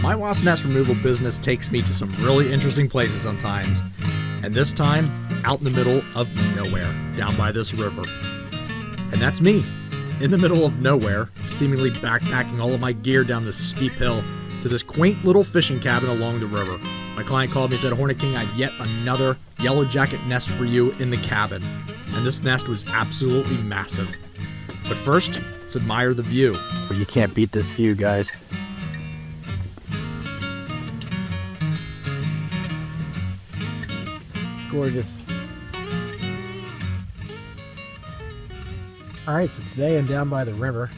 My wasp nest removal business takes me to some really interesting places sometimes, and this time, out in the middle of nowhere, down by this river. And that's me, in the middle of nowhere, seemingly backpacking all of my gear down this steep hill to this quaint little fishing cabin along the river. My client called me and said, Hornet King, I have yet another yellow jacket nest for you in the cabin. And this nest was absolutely massive. But first, let's admire the view. You can't beat this view, guys. Gorgeous. Alright, so today I'm down by the river.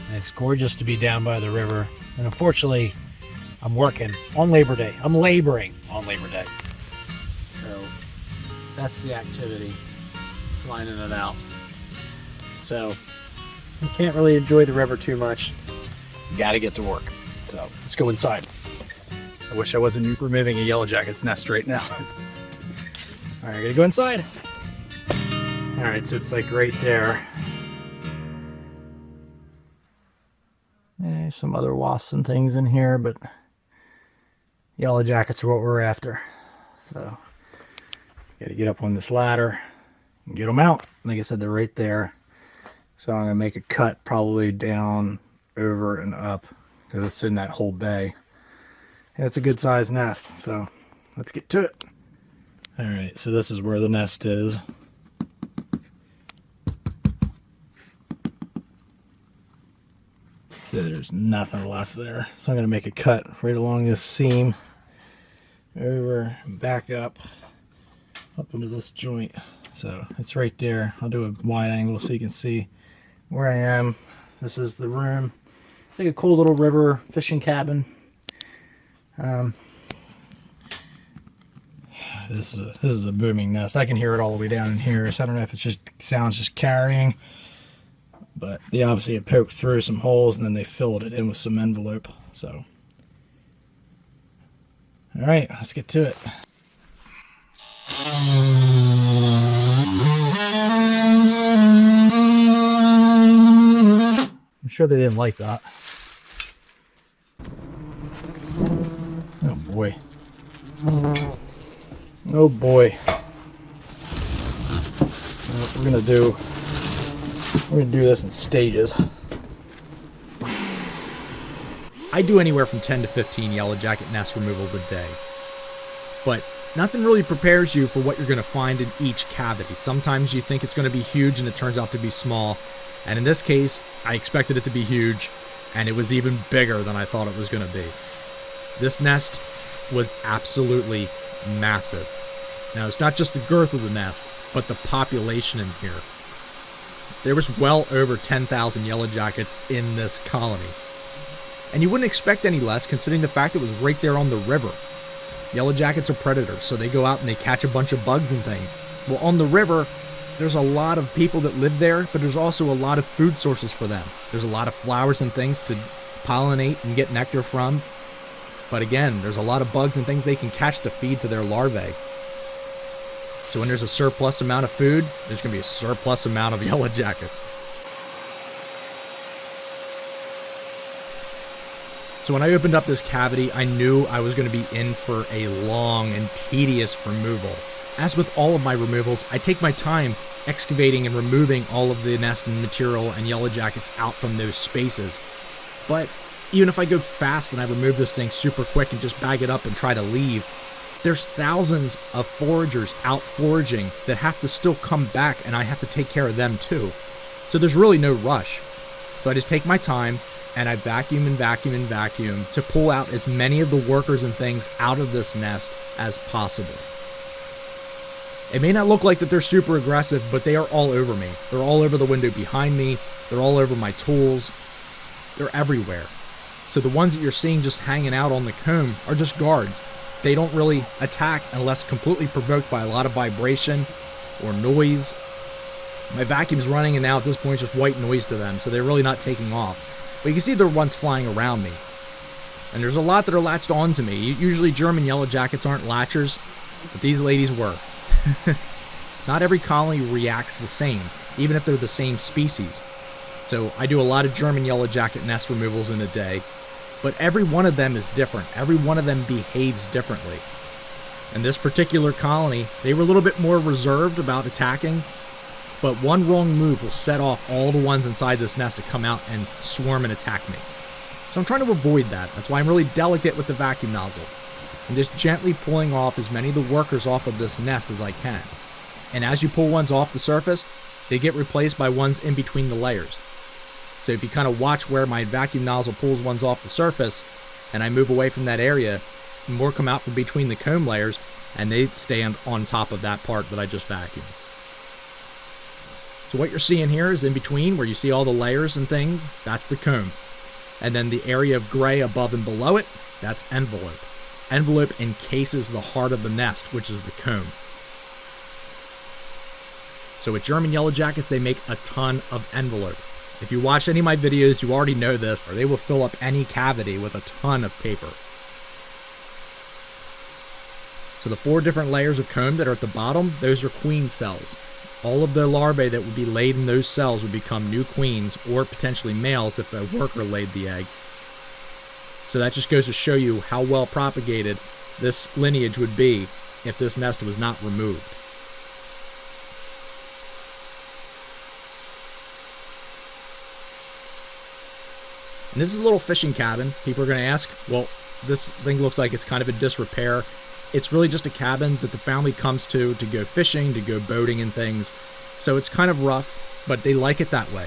And it's gorgeous to be down by the river. And unfortunately, I'm working on Labor Day. I'm laboring on Labor Day. So that's the activity, finding it out. So you can't really enjoy the river too much. You gotta get to work. So let's go inside. I wish I wasn't removing a yellow jacket's nest right now. All right, I gotta go inside. All right, so it's like right there. There's some other wasps and things in here, but yellow jackets are what we're after. So gotta get up on this ladder and get them out. Like I said, they're right there. So I'm gonna make a cut probably down, over, and up because it's in that whole bay. And it's a good sized nest, so let's get to it. All right, so this is where the nest is. So there's nothing left there. So I'm gonna make a cut right along this seam, over, and back up into this joint. So it's right there. I'll do a wide angle so you can see where I am. This is the room. It's like a cool little river fishing cabin. This is a booming nest. I can hear it all the way down in here, so I don't know if it's just sounds just carrying, but they obviously had poked through some holes and then they filled it in with some envelope. So, all right, let's get to it. I'm sure they didn't like that. Oh boy. Oh boy. What we're gonna do this in stages. I do anywhere from 10 to 15 yellow jacket nest removals a day. But nothing really prepares you for what you're gonna find in each cavity. Sometimes you think it's gonna be huge and it turns out to be small. And in this case, I expected it to be huge, and it was even bigger than I thought it was gonna be. This nest was absolutely massive. Now, it's not just the girth of the nest, but the population in here. There was well over 10,000 yellow jackets in this colony. And you wouldn't expect any less considering the fact it was right there on the river. Yellow jackets are predators, so they go out and they catch a bunch of bugs and things. Well, on the river, there's a lot of people that live there, but there's also a lot of food sources for them. There's a lot of flowers and things to pollinate and get nectar from. But again, there's a lot of bugs and things they can catch to feed to their larvae. So when there's a surplus amount of food, there's going to be a surplus amount of yellow jackets. So when I opened up this cavity, I knew I was going to be in for a long and tedious removal. As with all of my removals, I take my time excavating and removing all of the nest and material and yellow jackets out from those spaces. But even if I go fast and I remove this thing super quick and just bag it up and try to leave, there's thousands of foragers out foraging that have to still come back, and I have to take care of them too. So there's really no rush. So I just take my time and I vacuum and vacuum and vacuum to pull out as many of the workers and things out of this nest as possible. It may not look like that they're super aggressive, but they are all over me. They're all over the window behind me. They're all over my tools. They're everywhere. So the ones that you're seeing just hanging out on the comb are just guards. They don't really attack unless completely provoked by a lot of vibration or noise. My vacuum's running, and now at this point it's just white noise to them, so they're really not taking off. But you can see there are ones flying around me. And there's a lot that are latched onto me. Usually German yellow jackets aren't latchers, but these ladies were. Not every colony reacts the same, even if they're the same species. So I do a lot of German yellow jacket nest removals in a day. but every one of them is different. Every one of them behaves differently. In this particular colony, they were a little bit more reserved about attacking, but one wrong move will set off all the ones inside this nest to come out and swarm and attack me. So I'm trying to avoid that. That's why I'm really delicate with the vacuum nozzle. I'm just gently pulling off as many of the workers off of this nest as I can. And as you pull ones off the surface, they get replaced by ones in between the layers. So if you kind of watch where my vacuum nozzle pulls ones off the surface, and I move away from that area, more come out from between the comb layers, and they stand on top of that part that I just vacuumed. So what you're seeing here is in between, where you see all the layers and things, that's the comb. And then the area of gray above and below it, that's envelope. Envelope encases the heart of the nest, which is the comb. So with German yellow jackets, they make a ton of envelope. If you watch any of my videos, you already know this, or they will fill up any cavity with a ton of paper. So the 4 different layers of comb that are at the bottom, those are queen cells. All of the larvae that would be laid in those cells would become new queens, or potentially males if a worker laid the egg. So that just goes to show you how well propagated this lineage would be if this nest was not removed. And this is a little fishing cabin. People are going to ask, well, this thing looks like it's kind of in disrepair. It's really just a cabin that the family comes to go fishing, to go boating and things. So it's kind of rough, but they like it that way.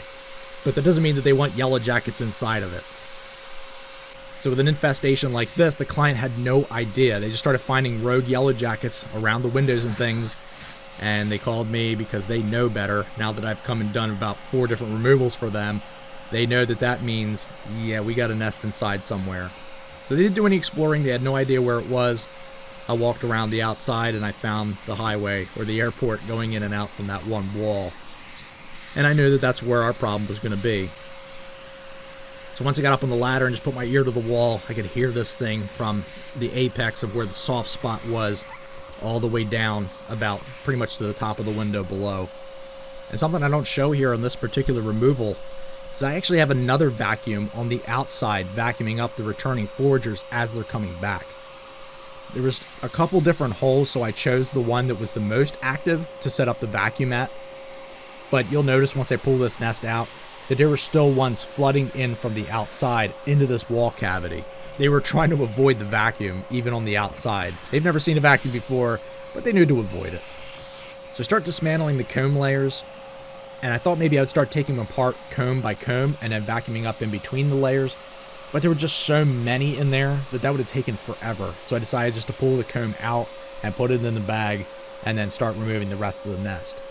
But that doesn't mean that they want yellow jackets inside of it. So with an infestation like this, the client had no idea. They just started finding rogue yellow jackets around the windows and things. And they called me because they know better. Now that I've come and done about 4 different removals for them, they know that that means, yeah, we got a nest inside somewhere. So they didn't do any exploring. They had no idea where it was. I walked around the outside and I found the highway or the airport going in and out from that one wall. And I knew that that's where our problem was going to be. So once I got up on the ladder and just put my ear to the wall, I could hear this thing from the apex of where the soft spot was all the way down about pretty much to the top of the window below. And something I don't show here on this particular removal is I actually have another vacuum on the outside vacuuming up the returning foragers as they're coming back. There was a couple different holes, so I chose the one that was the most active to set up the vacuum at. But you'll notice once I pull this nest out that there were still ones flooding in from the outside into this wall cavity. They were trying to avoid the vacuum, even on the outside. They've never seen a vacuum before, but they knew to avoid it. So start dismantling the comb layers, and I thought maybe I would start taking them apart comb by comb and then vacuuming up in between the layers. But there were just so many in there that would have taken forever. So I decided just to pull the comb out and put it in the bag and then start removing the rest of the nest.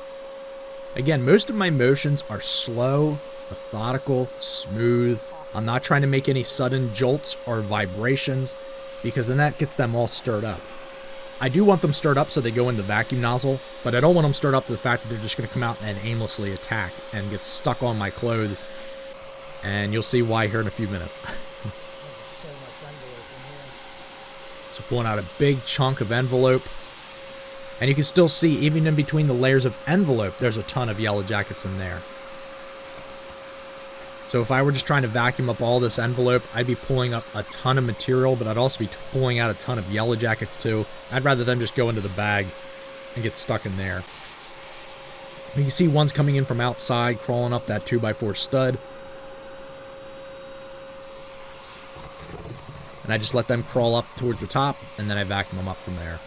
Again, most of my motions are slow, methodical, smooth. I'm not trying to make any sudden jolts or vibrations because then that gets them all stirred up. I do want them stirred up so they go in the vacuum nozzle, but I don't want them stirred up to the fact that they're just going to come out and aimlessly attack and get stuck on my clothes. And you'll see why here in a few minutes. So pulling out a big chunk of envelope. And you can still see, even in between the layers of envelope, there's a ton of yellow jackets in there. So if I were just trying to vacuum up all this envelope, I'd be pulling up a ton of material, but I'd also be pulling out a ton of yellow jackets too. I'd rather them just go into the bag and get stuck in there. You can see one's coming in from outside, crawling up that 2x4 stud. And I just let them crawl up towards the top, and then I vacuum them up from there.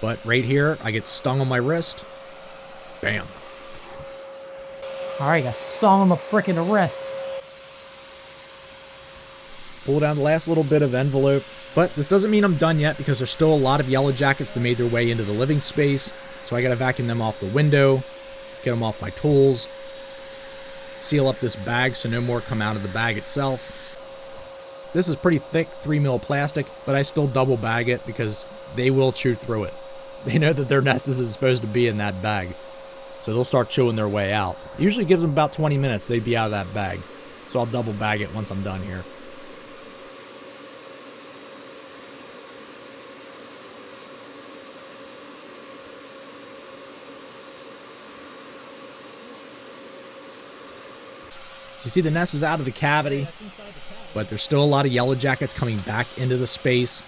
But right here, I get stung on my wrist. Bam. Alright, got stung on the frickin' wrist. Pull down the last little bit of envelope. But this doesn't mean I'm done yet, because there's still a lot of yellow jackets that made their way into the living space. So I gotta vacuum them off the window, get them off my tools, seal up this bag so no more come out of the bag itself. This is pretty thick 3mm plastic, but I still double bag it because they will chew through it. They know that their nest isn't supposed to be in that bag, so they'll start chewing their way out. It usually gives them about 20 minutes, they'd be out of that bag. So I'll double bag it once I'm done here. So you see the nest is out of the cavity, but there's still a lot of yellow jackets coming back into the space.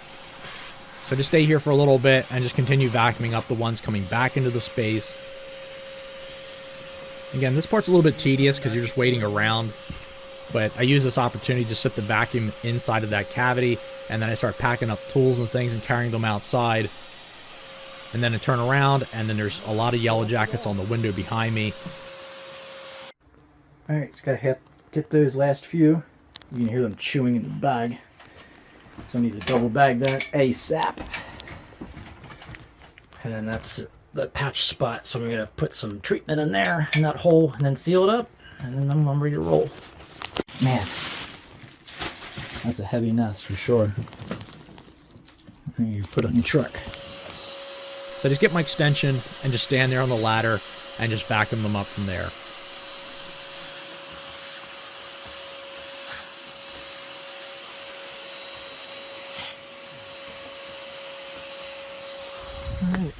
So just stay here for a little bit and just continue vacuuming up the ones coming back into the space. Again, this part's a little bit tedious because you're just waiting around, but I use this opportunity to set the vacuum inside of that cavity, and then I start packing up tools and things and carrying them outside. And then I turn around, and then there's a lot of yellow jackets on the window behind me. Alright, just gotta get those last few. You can hear them chewing in the bag. So I need to double bag that ASAP. And then that's the patch spot. So I'm gonna put some treatment in there in that hole and then seal it up. And then I'm ready to roll. Man, that's a heavy nest for sure. And you put it in your truck. So I just get my extension and just stand there on the ladder and just vacuum them up from there. Alright,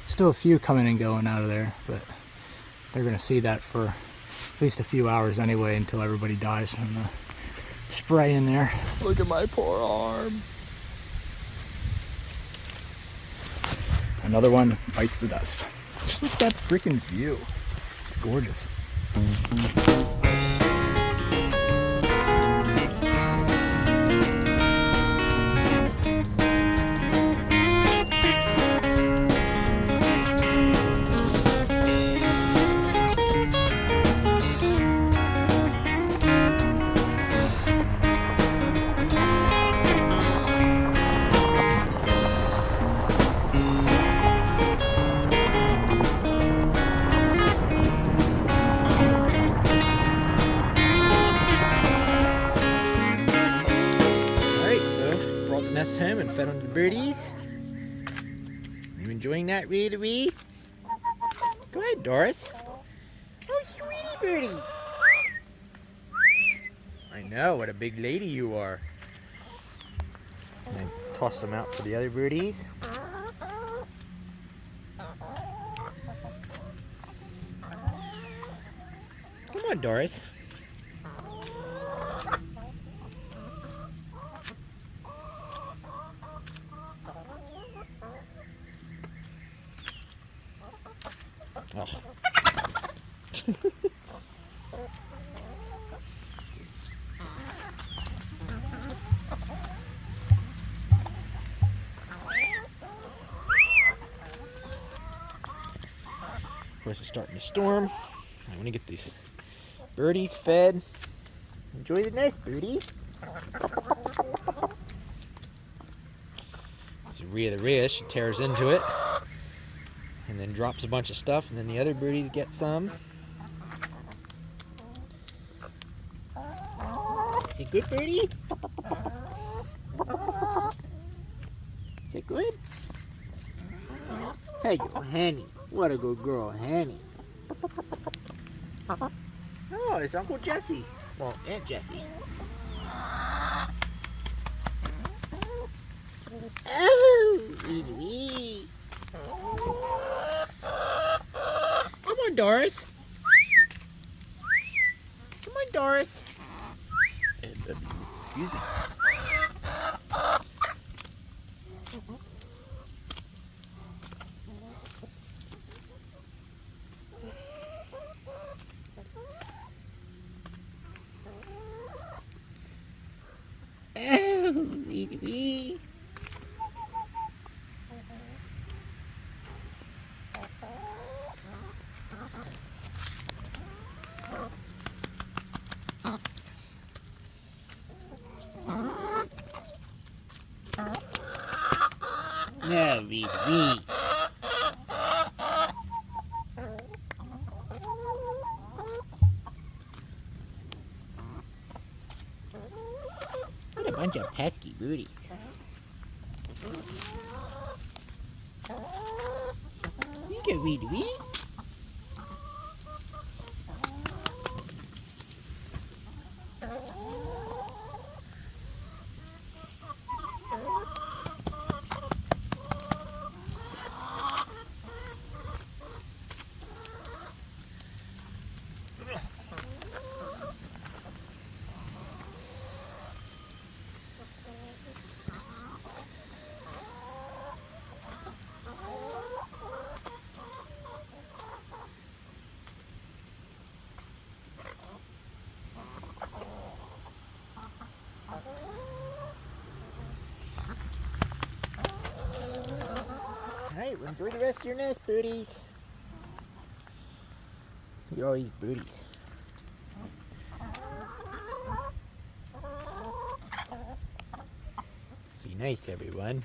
still a few coming and going out of there, but they're going to see that for at least a few hours anyway until everybody dies from the spray in there. Look at my poor arm. Another one bites the dust. Just look at that freaking view. It's gorgeous. Home and fed on the birdies. Are you enjoying that, Rhea-the-Rhea? Go ahead, Doris. Oh, sweetie birdie. I know, what a big lady you are. And then toss them out for the other birdies. Come on, Doris. Oh. Of course, it's starting to storm. I want to get these birdies fed. Enjoy the nest, birdies. It's Rhea-the-Rhea. She tears into it and then drops a bunch of stuff, and then the other birdies get some. Is it good, birdie? Is it good? Hey, you Henny. What a good girl, Henny. Oh, it's Uncle Jesse. Well, Aunt Jessie. Oh, wee-wee. Come on, Doris. Come on, Doris. Excuse me. Oh, wee-wee. No, wee-wee. What a bunch of pesky booties. You go, wee-wee. Alright, well enjoy the rest of your nest, birdies. Look at all these birdies. Be nice, everyone.